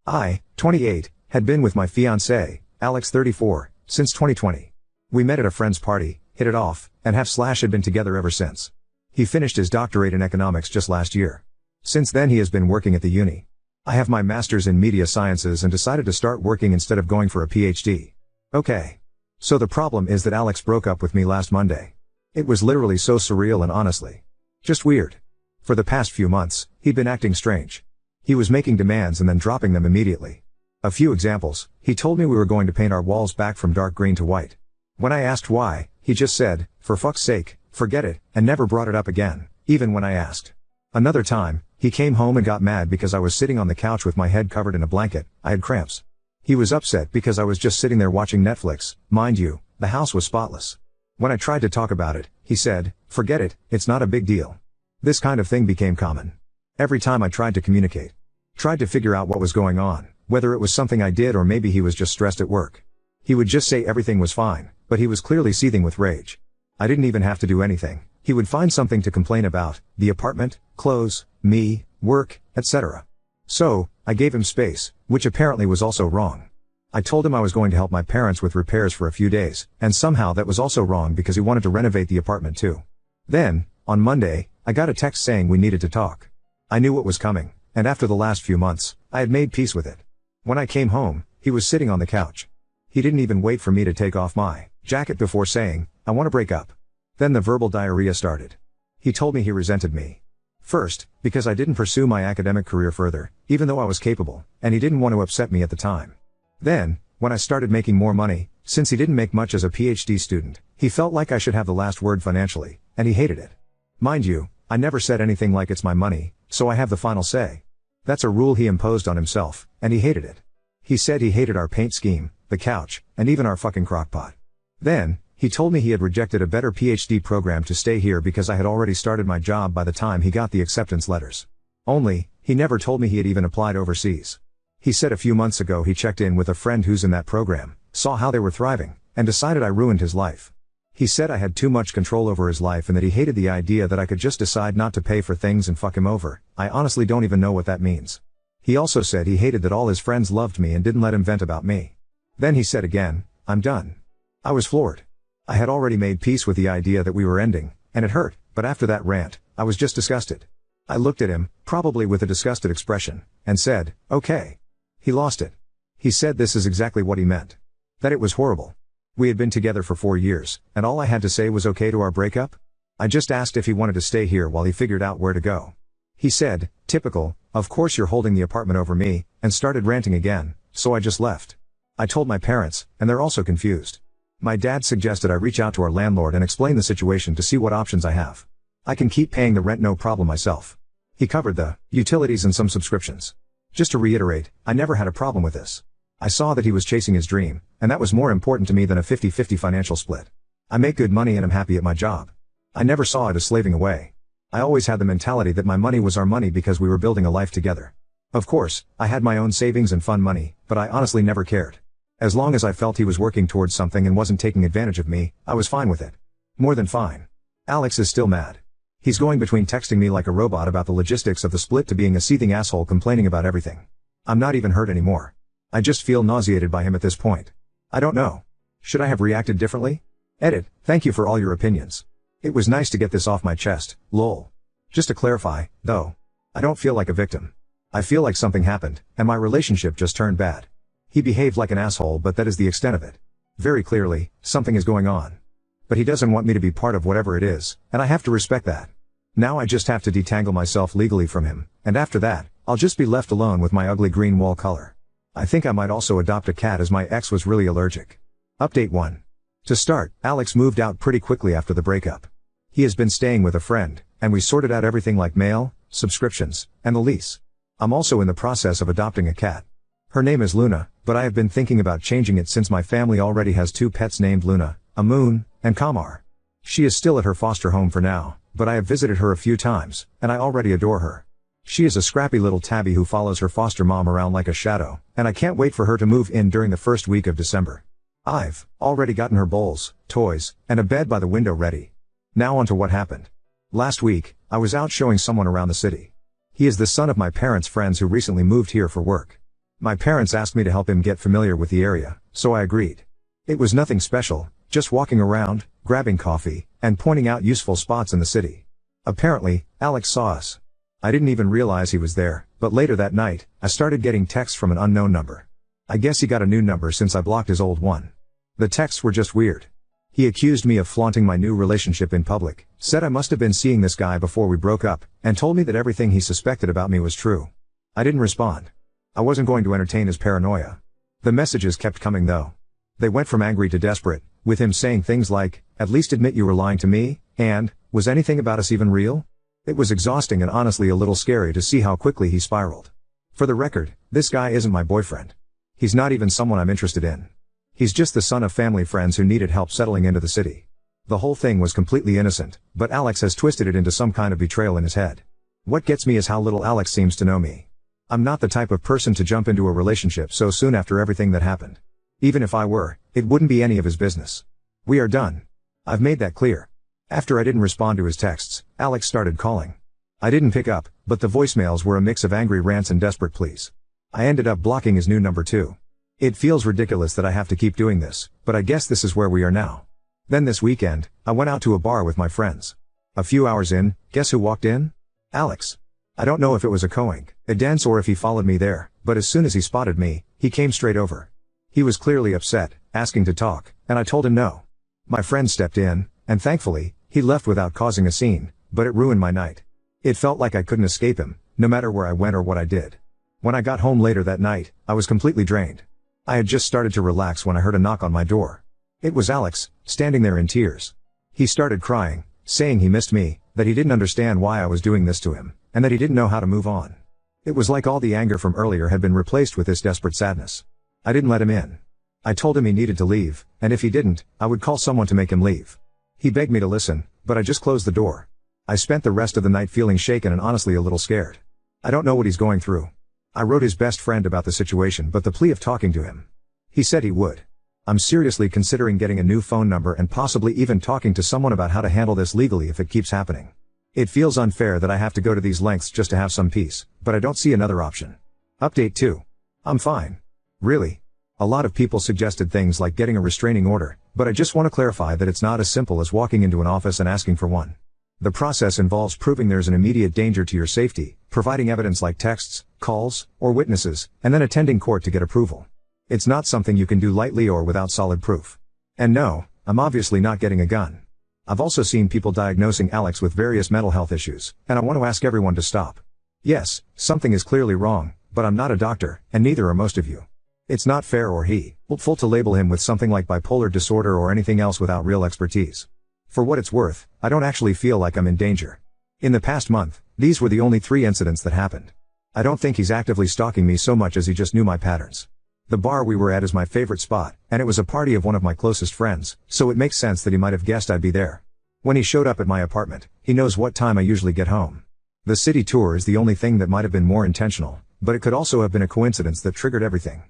I, 28, had been with my fiancé, Alex 34, since 2020. We met at a friend's party, hit it off, and had been together ever since. He finished his doctorate in economics just last year. Since then he has been working at the uni. I have my master's in media sciences and decided to start working instead of going for a PhD. Okay. So the problem is that Alex broke up with me last Monday. It was literally so surreal and honestly just weird. For the past few months, he'd been acting strange. He was making demands and then dropping them immediately. A few examples: he told me we were going to paint our walls back from dark green to white. When I asked why, he just said, "For fuck's sake, forget it," and never brought it up again, even when I asked. Another time, he came home and got mad because I was sitting on the couch with my head covered in a blanket. I had cramps. He was upset because I was just sitting there watching Netflix. Mind you, the house was spotless. When I tried to talk about it, he said, "Forget it, it's not a big deal." This kind of thing became common. Every time I tried to communicate, tried to figure out what was going on, whether it was something I did or maybe he was just stressed at work, he would just say everything was fine, but he was clearly seething with rage. I didn't even have to do anything. He would find something to complain about: the apartment, clothes, me, work, etc. So, I gave him space, which apparently was also wrong. I told him I was going to help my parents with repairs for a few days, and somehow that was also wrong because he wanted to renovate the apartment too. Then, on Monday, I got a text saying we needed to talk. I knew what was coming, and after the last few months, I had made peace with it. When I came home, he was sitting on the couch. He didn't even wait for me to take off my jacket before saying, "I want to break up." Then the verbal diarrhea started. He told me he resented me. First, because I didn't pursue my academic career further, even though I was capable, and he didn't want to upset me at the time. Then, when I started making more money, since he didn't make much as a PhD student, he felt like I should have the last word financially, and he hated it. Mind you, I never said anything like "it's my money, so I have the final say." That's a rule he imposed on himself, and he hated it. He said he hated our paint scheme, the couch, and even our fucking crockpot. Then, he told me he had rejected a better PhD program to stay here because I had already started my job by the time he got the acceptance letters. Only, he never told me he had even applied overseas. He said a few months ago he checked in with a friend who's in that program, saw how they were thriving, and decided I ruined his life. He said I had too much control over his life and that he hated the idea that I could just decide not to pay for things and fuck him over. I honestly don't even know what that means. He also said he hated that all his friends loved me and didn't let him vent about me. Then he said again, "I'm done." I was floored. I had already made peace with the idea that we were ending, and it hurt, but after that rant, I was just disgusted. I looked at him, probably with a disgusted expression, and said, "Okay." He lost it. He said this is exactly what he meant. That it was horrible. We had been together for 4 years, and all I had to say was okay to our breakup? I just asked if he wanted to stay here while he figured out where to go. He said, "Typical, of course you're holding the apartment over me," and started ranting again, so I just left. I told my parents, and they're also confused. My dad suggested I reach out to our landlord and explain the situation to see what options I have. I can keep paying the rent no problem myself. He covered the utilities and some subscriptions. Just to reiterate, I never had a problem with this. I saw that he was chasing his dream, and that was more important to me than a 50-50 financial split. I make good money and am happy at my job. I never saw it as slaving away. I always had the mentality that my money was our money because we were building a life together. Of course, I had my own savings and fun money, but I honestly never cared. As long as I felt he was working towards something and wasn't taking advantage of me, I was fine with it. More than fine. Alex is still mad. He's going between texting me like a robot about the logistics of the split to being a seething asshole complaining about everything. I'm not even hurt anymore. I just feel nauseated by him at this point. I don't know. Should I have reacted differently? Edit, thank you for all your opinions. It was nice to get this off my chest, lol. Just to clarify, though, I don't feel like a victim. I feel like something happened, and my relationship just turned bad. He behaved like an asshole, but that is the extent of it. Very clearly, something is going on. But he doesn't want me to be part of whatever it is, and I have to respect that. Now I just have to detangle myself legally from him, and after that, I'll just be left alone with my ugly green wall color. I think I might also adopt a cat as my ex was really allergic. Update 1. To start, Alex moved out pretty quickly after the breakup. He has been staying with a friend, and we sorted out everything like mail, subscriptions, and the lease. I'm also in the process of adopting a cat. Her name is Luna, but I have been thinking about changing it since my family already has 2 pets named Luna, Amun, and Kamar. She is still at her foster home for now, but I have visited her a few times, and I already adore her. She is a scrappy little tabby who follows her foster mom around like a shadow, and I can't wait for her to move in during the first week of December. I've already gotten her bowls, toys, and a bed by the window ready. Now on to what happened. Last week, I was out showing someone around the city. He is the son of my parents' friends who recently moved here for work. My parents asked me to help him get familiar with the area, so I agreed. It was nothing special, just walking around, grabbing coffee, and pointing out useful spots in the city. Apparently, Alex saw us. I didn't even realize he was there, but later that night, I started getting texts from an unknown number. I guess he got a new number since I blocked his old one. The texts were just weird. He accused me of flaunting my new relationship in public, said I must have been seeing this guy before we broke up, and told me that everything he suspected about me was true. I didn't respond. I wasn't going to entertain his paranoia. The messages kept coming though. They went from angry to desperate, with him saying things like, "At least admit you were lying to me," and, "Was anything about us even real?" It was exhausting and honestly a little scary to see how quickly he spiraled. For the record, this guy isn't my boyfriend. He's not even someone I'm interested in. He's just the son of family friends who needed help settling into the city. The whole thing was completely innocent, but Alex has twisted it into some kind of betrayal in his head. What gets me is how little Alex seems to know me. I'm not the type of person to jump into a relationship so soon after everything that happened. Even if I were, it wouldn't be any of his business. We are done. I've made that clear. After I didn't respond to his texts, Alex started calling. I didn't pick up, but the voicemails were a mix of angry rants and desperate pleas. I ended up blocking his new number too. It feels ridiculous that I have to keep doing this, but I guess this is where we are now. Then this weekend, I went out to a bar with my friends. A few hours in, guess who walked in? Alex. I don't know if it was a coincidence or if he followed me there, but as soon as he spotted me, he came straight over. He was clearly upset, asking to talk, and I told him no. My friend stepped in, and thankfully, he left without causing a scene, but it ruined my night. It felt like I couldn't escape him, no matter where I went or what I did. When I got home later that night, I was completely drained. I had just started to relax when I heard a knock on my door. It was Alex, standing there in tears. He started crying, saying he missed me, that he didn't understand why I was doing this to him, and that he didn't know how to move on. It was like all the anger from earlier had been replaced with this desperate sadness. I didn't let him in. I told him he needed to leave, and if he didn't, I would call someone to make him leave. He begged me to listen, but I just closed the door. I spent the rest of the night feeling shaken and honestly a little scared. I don't know what he's going through. I wrote his best friend about the situation but the plea of talking to him. He said he would. I'm seriously considering getting a new phone number and possibly even talking to someone about how to handle this legally if it keeps happening. It feels unfair that I have to go to these lengths just to have some peace, but I don't see another option. Update 2. I'm fine. Really? A lot of people suggested things like getting a restraining order, but I just want to clarify that it's not as simple as walking into an office and asking for one. The process involves proving there's an immediate danger to your safety, providing evidence like texts, calls, or witnesses, and then attending court to get approval. It's not something you can do lightly or without solid proof. And no, I'm obviously not getting a gun. I've also seen people diagnosing Alex with various mental health issues, and I want to ask everyone to stop. Yes, something is clearly wrong, but I'm not a doctor, and neither are most of you. It's not fair or helpful to label him with something like bipolar disorder or anything else without real expertise. For what it's worth, I don't actually feel like I'm in danger. In the past month, these were the only 3 incidents that happened. I don't think he's actively stalking me so much as he just knew my patterns. The bar we were at is my favorite spot, and it was a party of one of my closest friends, so it makes sense that he might have guessed I'd be there. When he showed up at my apartment, he knows what time I usually get home. The city tour is the only thing that might have been more intentional, but it could also have been a coincidence that triggered everything.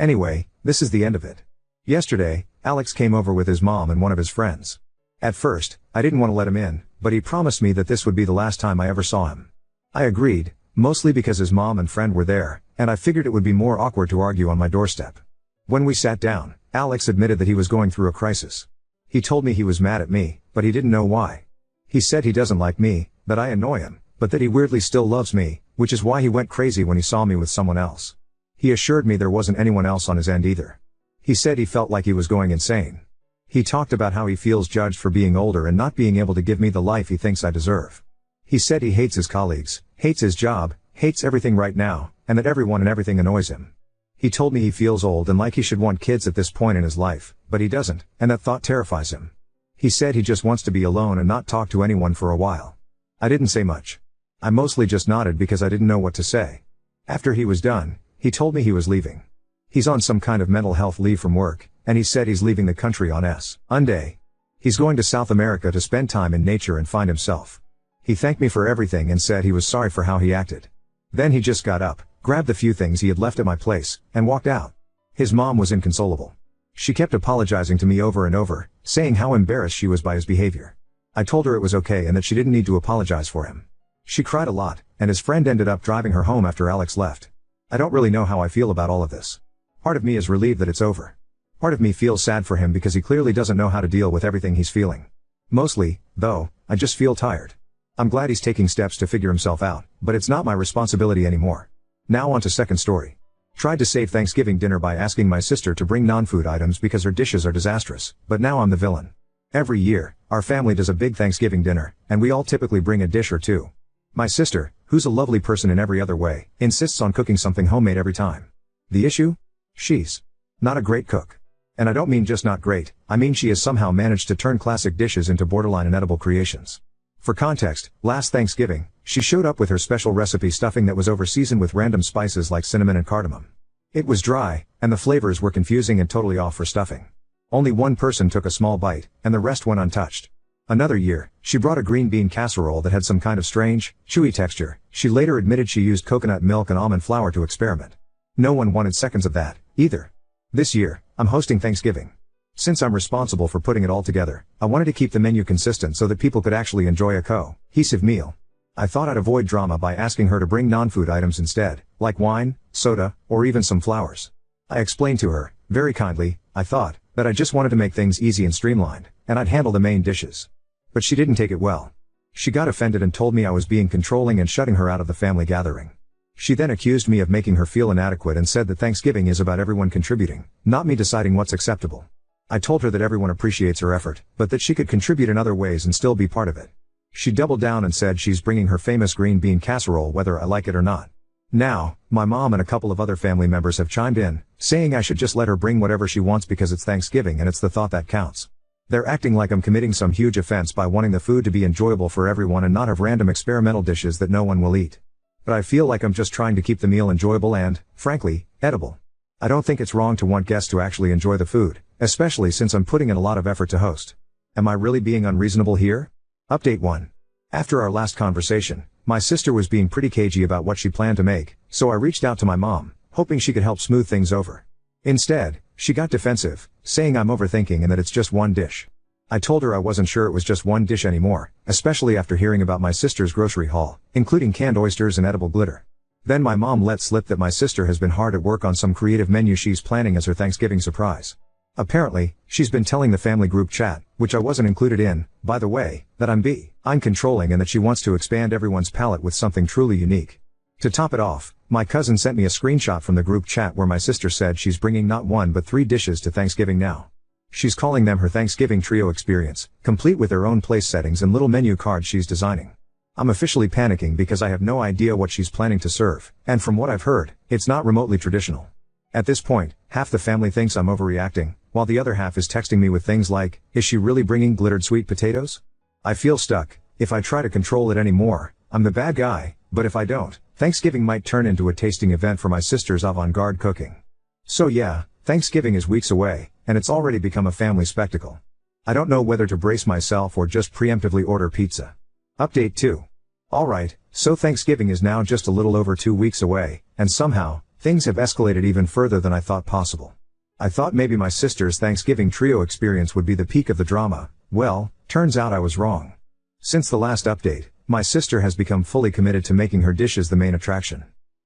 Anyway, this is the end of it. Yesterday, Alex came over with his mom and one of his friends. At first, I didn't want to let him in, but he promised me that this would be the last time I ever saw him. I agreed, mostly because his mom and friend were there, and I figured it would be more awkward to argue on my doorstep. When we sat down, Alex admitted that he was going through a crisis. He told me he was mad at me, but he didn't know why. He said he doesn't like me, that I annoy him, but that he weirdly still loves me, which is why he went crazy when he saw me with someone else. He assured me there wasn't anyone else on his end either. He said he felt like he was going insane. He talked about how he feels judged for being older and not being able to give me the life he thinks I deserve. He said he hates his colleagues, hates his job, hates everything right now, and that everyone and everything annoys him. He told me he feels old and like he should want kids at this point in his life, but he doesn't, and that thought terrifies him. He said he just wants to be alone and not talk to anyone for a while. I didn't say much. I mostly just nodded because I didn't know what to say. After he was done, he told me he was leaving. He's on some kind of mental health leave from work, and he said he's leaving the country on Sunday. He's going to South America to spend time in nature and find himself. He thanked me for everything and said he was sorry for how he acted. Then he just got up, grabbed the few things he had left at my place, and walked out. His mom was inconsolable. She kept apologizing to me over and over, saying how embarrassed she was by his behavior. I told her it was okay and that she didn't need to apologize for him. She cried a lot, and his friend ended up driving her home after Alex left. I don't really know how I feel about all of this. Part of me is relieved that it's over. Part of me feels sad for him because he clearly doesn't know how to deal with everything he's feeling. Mostly, though, I just feel tired. I'm glad he's taking steps to figure himself out, but it's not my responsibility anymore. Now on to second story. Tried to save Thanksgiving dinner by asking my sister to bring non-food items because her dishes are disastrous, but now I'm the villain. Every year, our family does a big Thanksgiving dinner, and we all typically bring a dish or two. My sister, who's a lovely person in every other way, insists on cooking something homemade every time. The issue? She's not a great cook. And I don't mean just not great, I mean she has somehow managed to turn classic dishes into borderline inedible creations. For context, last Thanksgiving, she showed up with her special recipe stuffing that was over-seasoned with random spices like cinnamon and cardamom. It was dry, and the flavors were confusing and totally off for stuffing. Only one person took a small bite, and the rest went untouched. Another year, she brought a green bean casserole that had some kind of strange, chewy texture. She later admitted she used coconut milk and almond flour to experiment. No one wanted seconds of that, either. This year, I'm hosting Thanksgiving. Since I'm responsible for putting it all together, I wanted to keep the menu consistent so that people could actually enjoy a cohesive meal. I thought I'd avoid drama by asking her to bring non-food items instead, like wine, soda, or even some flowers. I explained to her, very kindly, I thought, that I just wanted to make things easy and streamlined, and I'd handle the main dishes. But she didn't take it well. She got offended and told me I was being controlling and shutting her out of the family gathering. She then accused me of making her feel inadequate and said that Thanksgiving is about everyone contributing, not me deciding what's acceptable. I told her that everyone appreciates her effort, but that she could contribute in other ways and still be part of it. She doubled down and said she's bringing her famous green bean casserole whether I like it or not. Now, my mom and a couple of other family members have chimed in, saying I should just let her bring whatever she wants because it's Thanksgiving and it's the thought that counts. They're acting like I'm committing some huge offense by wanting the food to be enjoyable for everyone and not have random experimental dishes that no one will eat. But I feel like I'm just trying to keep the meal enjoyable and, frankly, edible. I don't think it's wrong to want guests to actually enjoy the food, especially since I'm putting in a lot of effort to host. Am I really being unreasonable here? Update 1. After our last conversation, my sister was being pretty cagey about what she planned to make, so I reached out to my mom, hoping she could help smooth things over. Instead, she got defensive, saying I'm overthinking and that it's just one dish. I told her I wasn't sure it was just one dish anymore, especially after hearing about my sister's grocery haul, including canned oysters and edible glitter. Then my mom let slip that my sister has been hard at work on some creative menu she's planning as her Thanksgiving surprise. Apparently, she's been telling the family group chat, which I wasn't included in, by the way, that I'm controlling and that she wants to expand everyone's palate with something truly unique. To top it off, my cousin sent me a screenshot from the group chat where my sister said she's bringing not one but 3 dishes to Thanksgiving now. She's calling them her Thanksgiving trio experience, complete with their own place settings and little menu cards she's designing. I'm officially panicking because I have no idea what she's planning to serve, and from what I've heard, it's not remotely traditional. At this point, half the family thinks I'm overreacting, while the other half is texting me with things like, is she really bringing glittered sweet potatoes? I feel stuck. If I try to control it anymore, I'm the bad guy, but if I don't, Thanksgiving might turn into a tasting event for my sister's avant-garde cooking. So yeah, Thanksgiving is weeks away, and it's already become a family spectacle. I don't know whether to brace myself or just preemptively order pizza. Update 2. Alright, so Thanksgiving is now just a little over 2 weeks away, and somehow, things have escalated even further than I thought possible. I thought maybe my sister's Thanksgiving trio experience would be the peak of the drama. Well, turns out I was wrong. Since the last update, my sister has become fully committed to making her dishes the main attraction.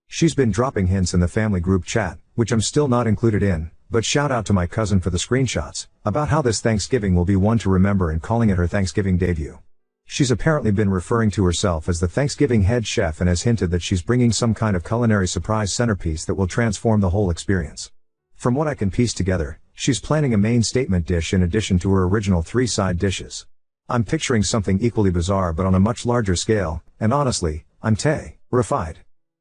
She's been dropping hints in the family group chat, which I'm still not included in, but shout out to my cousin for the screenshots, about how this Thanksgiving will be one to remember and calling it her Thanksgiving debut. She's apparently been referring to herself as the Thanksgiving head chef and has hinted that she's bringing some kind of culinary surprise centerpiece that will transform the whole experience. From what I can piece together, she's planning a main statement dish in addition to her original 3 side dishes. I'm picturing something equally bizarre but on a much larger scale, and honestly, I'm terrified.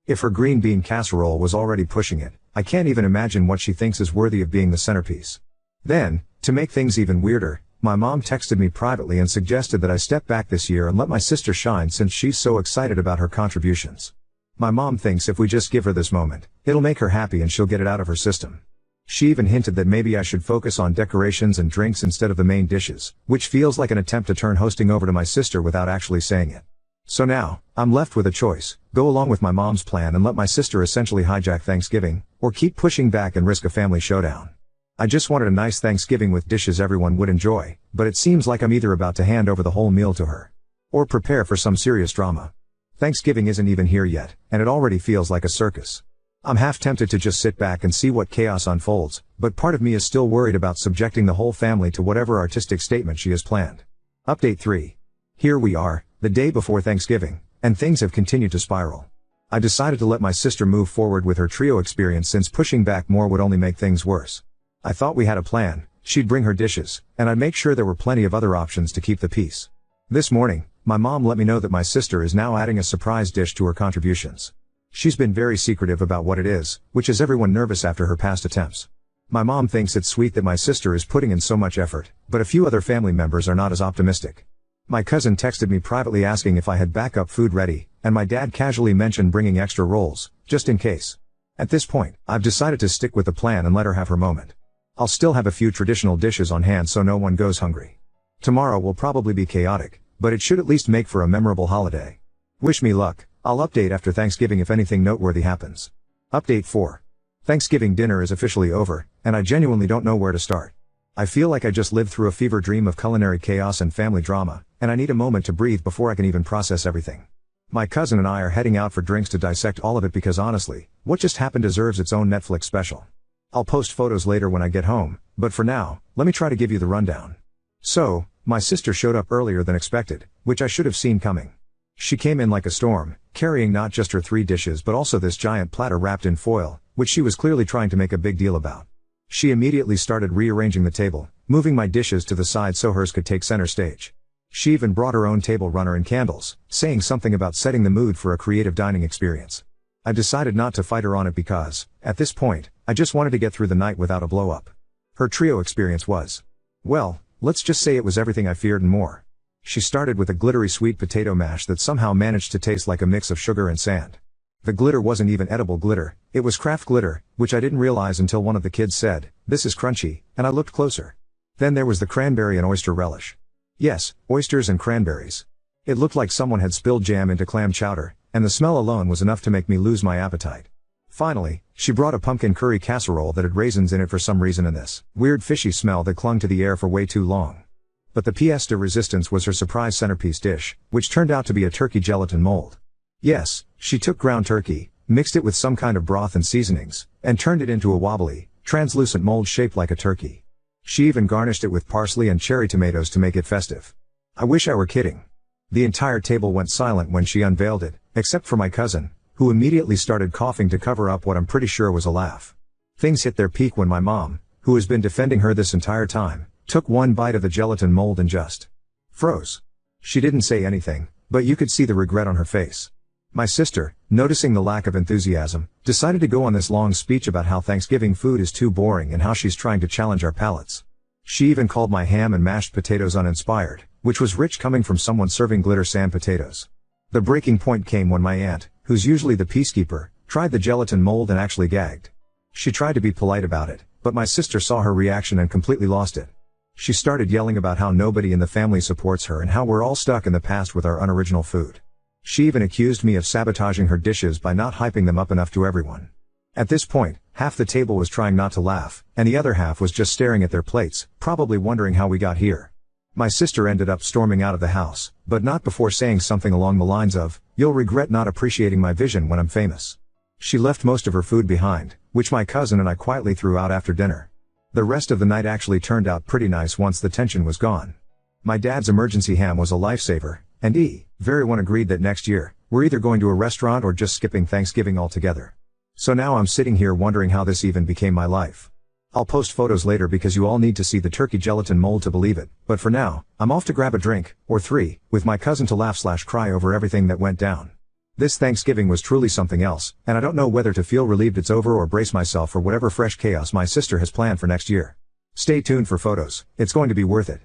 If her green bean casserole was already pushing it, I can't even imagine what she thinks is worthy of being the centerpiece. Then, to make things even weirder, my mom texted me privately and suggested that I step back this year and let my sister shine since she's so excited about her contributions. My mom thinks if we just give her this moment, it'll make her happy and she'll get it out of her system. She even hinted that maybe I should focus on decorations and drinks instead of the main dishes, which feels like an attempt to turn hosting over to my sister without actually saying it. So now, I'm left with a choice: go along with my mom's plan and let my sister essentially hijack Thanksgiving, or keep pushing back and risk a family showdown. I just wanted a nice Thanksgiving with dishes everyone would enjoy, but it seems like I'm either about to hand over the whole meal to her, or prepare for some serious drama. Thanksgiving isn't even here yet, and it already feels like a circus. I'm half tempted to just sit back and see what chaos unfolds, but part of me is still worried about subjecting the whole family to whatever artistic statement she has planned. Update 3. Here we are, the day before Thanksgiving, and things have continued to spiral. I decided to let my sister move forward with her trio experience since pushing back more would only make things worse. I thought we had a plan, she'd bring her dishes, and I'd make sure there were plenty of other options to keep the peace. This morning, my mom let me know that my sister is now adding a surprise dish to her contributions. She's been very secretive about what it is, which has everyone nervous after her past attempts. My mom thinks it's sweet that my sister is putting in so much effort, but a few other family members are not as optimistic. My cousin texted me privately asking if I had backup food ready, and my dad casually mentioned bringing extra rolls, just in case. At this point, I've decided to stick with the plan and let her have her moment. I'll still have a few traditional dishes on hand so no one goes hungry. Tomorrow will probably be chaotic, but it should at least make for a memorable holiday. Wish me luck. I'll update after Thanksgiving if anything noteworthy happens. Update 4. Thanksgiving dinner is officially over, and I genuinely don't know where to start. I feel like I just lived through a fever dream of culinary chaos and family drama, and I need a moment to breathe before I can even process everything. My cousin and I are heading out for drinks to dissect all of it because honestly, what just happened deserves its own Netflix special. I'll post photos later when I get home, but for now, let me try to give you the rundown. So, my sister showed up earlier than expected, which I should have seen coming. She came in like a storm, carrying not just her 3 dishes but also this giant platter wrapped in foil, which she was clearly trying to make a big deal about. She immediately started rearranging the table, moving my dishes to the side so hers could take center stage. She even brought her own table runner and candles, saying something about setting the mood for a creative dining experience. I decided not to fight her on it because, at this point, I just wanted to get through the night without a blow-up. Her trio experience was, well, let's just say it was everything I feared and more. She started with a glittery sweet potato mash that somehow managed to taste like a mix of sugar and sand. The glitter wasn't even edible glitter, it was craft glitter, which I didn't realize until one of the kids said, "This is crunchy," and I looked closer. Then there was the cranberry and oyster relish. Yes, oysters and cranberries. It looked like someone had spilled jam into clam chowder, and the smell alone was enough to make me lose my appetite. Finally, she brought a pumpkin curry casserole that had raisins in it for some reason and this weird fishy smell that clung to the air for way too long. But the pièce de résistance was her surprise centerpiece dish, which turned out to be a turkey gelatin mold. Yes, she took ground turkey, mixed it with some kind of broth and seasonings, and turned it into a wobbly, translucent mold shaped like a turkey. She even garnished it with parsley and cherry tomatoes to make it festive. I wish I were kidding. The entire table went silent when she unveiled it, except for my cousin, who immediately started coughing to cover up what I'm pretty sure was a laugh. Things hit their peak when my mom, who has been defending her this entire time, took one bite of the gelatin mold and just froze. She didn't say anything, but you could see the regret on her face. My sister, noticing the lack of enthusiasm, decided to go on this long speech about how Thanksgiving food is too boring and how she's trying to challenge our palates. She even called my ham and mashed potatoes uninspired, which was rich coming from someone serving glitter sand potatoes. The breaking point came when my aunt, who's usually the peacekeeper, tried the gelatin mold and actually gagged. She tried to be polite about it, but my sister saw her reaction and completely lost it. She started yelling about how nobody in the family supports her and how we're all stuck in the past with our unoriginal food. She even accused me of sabotaging her dishes by not hyping them up enough to everyone. At this point, half the table was trying not to laugh, and the other half was just staring at their plates, probably wondering how we got here. My sister ended up storming out of the house, but not before saying something along the lines of, "You'll regret not appreciating my vision when I'm famous." She left most of her food behind, which my cousin and I quietly threw out after dinner. The rest of the night actually turned out pretty nice once the tension was gone. My dad's emergency ham was a lifesaver, and everyone agreed that next year, we're either going to a restaurant or just skipping Thanksgiving altogether. So now I'm sitting here wondering how this even became my life. I'll post photos later because you all need to see the turkey gelatin mold to believe it, but for now, I'm off to grab a drink, or 3, with my cousin to laugh/cry over everything that went down. This Thanksgiving was truly something else, and I don't know whether to feel relieved it's over or brace myself for whatever fresh chaos my sister has planned for next year. Stay tuned for photos, it's going to be worth it.